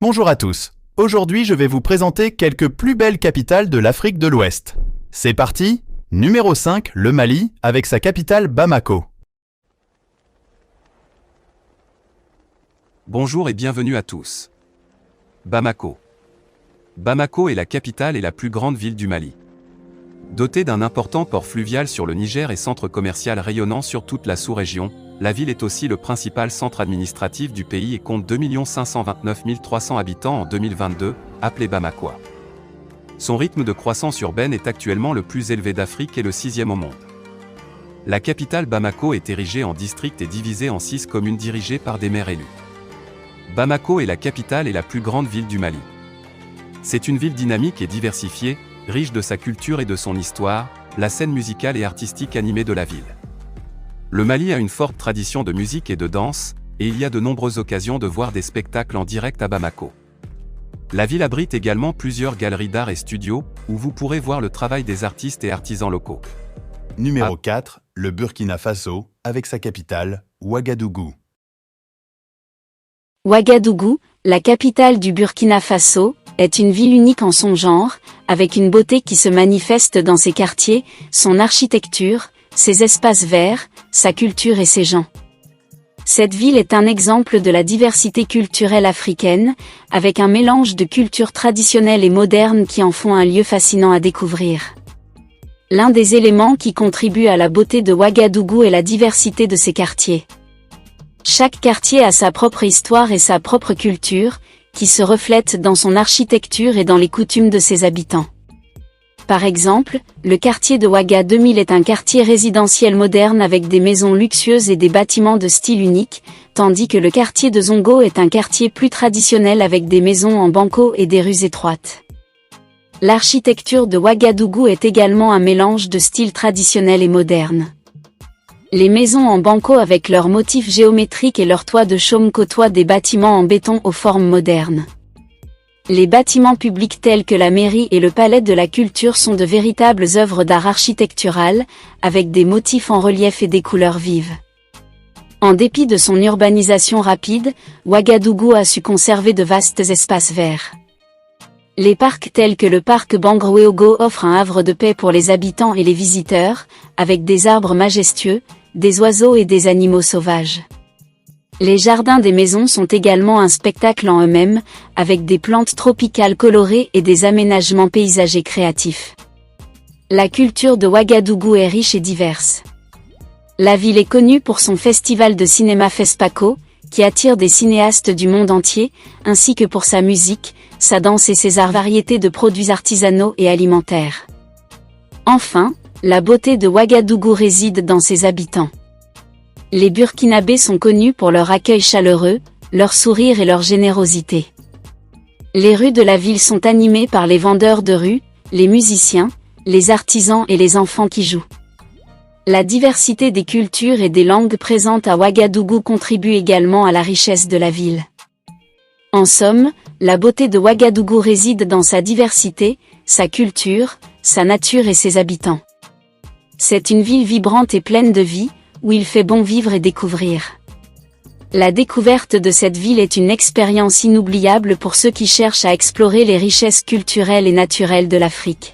Bonjour à tous. Aujourd'hui, je vais vous présenter quelques plus belles capitales de l'Afrique de l'Ouest. C'est parti. Numéro 5, le Mali, avec sa capitale Bamako. Bonjour et bienvenue à tous. Bamako. Bamako est la capitale et la plus grande ville du Mali. Dotée d'un important port fluvial sur le Niger et centre commercial rayonnant sur toute la sous-région, la ville est aussi le principal centre administratif du pays et compte 2 529 300 habitants en 2022, appelé Bamakois. Son rythme de croissance urbaine est actuellement le plus élevé d'Afrique et le 6e au monde. La capitale Bamako est érigée en district et divisée en 6 communes dirigées par des maires élus. Bamako est la capitale et la plus grande ville du Mali. C'est une ville dynamique et diversifiée, riche de sa culture et de son histoire, la scène musicale et artistique animée de la ville. Le Mali a une forte tradition de musique et de danse, et il y a de nombreuses occasions de voir des spectacles en direct à Bamako. La ville abrite également plusieurs galeries d'art et studios, où vous pourrez voir le travail des artistes et artisans locaux. Numéro 4, le Burkina Faso, avec sa capitale, Ouagadougou. Ouagadougou, la capitale du Burkina Faso, est une ville unique en son genre, avec une beauté qui se manifeste dans ses quartiers, son architecture, ses espaces verts, sa culture et ses gens. Cette ville est un exemple de la diversité culturelle africaine, avec un mélange de cultures traditionnelles et modernes qui en font un lieu fascinant à découvrir. L'un des éléments qui contribue à la beauté de Ouagadougou est la diversité de ses quartiers. Chaque quartier a sa propre histoire et sa propre culture, qui se reflètent dans son architecture et dans les coutumes de ses habitants. Par exemple, le quartier de Ouaga 2000 est un quartier résidentiel moderne avec des maisons luxueuses et des bâtiments de style unique, tandis que le quartier de Zongo est un quartier plus traditionnel avec des maisons en banco et des rues étroites. L'architecture de Ouagadougou est également un mélange de styles traditionnels et modernes. Les maisons en banco avec leurs motifs géométriques et leurs toits de chaume côtoient des bâtiments en béton aux formes modernes. Les bâtiments publics tels que la mairie et le palais de la culture sont de véritables œuvres d'art architectural, avec des motifs en relief et des couleurs vives. En dépit de son urbanisation rapide, Ouagadougou a su conserver de vastes espaces verts. Les parcs tels que le parc Bangweogo offrent un havre de paix pour les habitants et les visiteurs, avec des arbres majestueux, des oiseaux et des animaux sauvages. Les jardins des maisons sont également un spectacle en eux-mêmes, avec des plantes tropicales colorées et des aménagements paysagers créatifs. La culture de Ouagadougou est riche et diverse. La ville est connue pour son festival de cinéma FESPACO, qui attire des cinéastes du monde entier, ainsi que pour sa musique, sa danse et ses variétés de produits artisanaux et alimentaires. Enfin, la beauté de Ouagadougou réside dans ses habitants. Les Burkinabés sont connus pour leur accueil chaleureux, leur sourire et leur générosité. Les rues de la ville sont animées par les vendeurs de rue, les musiciens, les artisans et les enfants qui jouent. La diversité des cultures et des langues présentes à Ouagadougou contribue également à la richesse de la ville. En somme, la beauté de Ouagadougou réside dans sa diversité, sa culture, sa nature et ses habitants. C'est une ville vibrante et pleine de vie, où il fait bon vivre et découvrir. La découverte de cette ville est une expérience inoubliable pour ceux qui cherchent à explorer les richesses culturelles et naturelles de l'Afrique.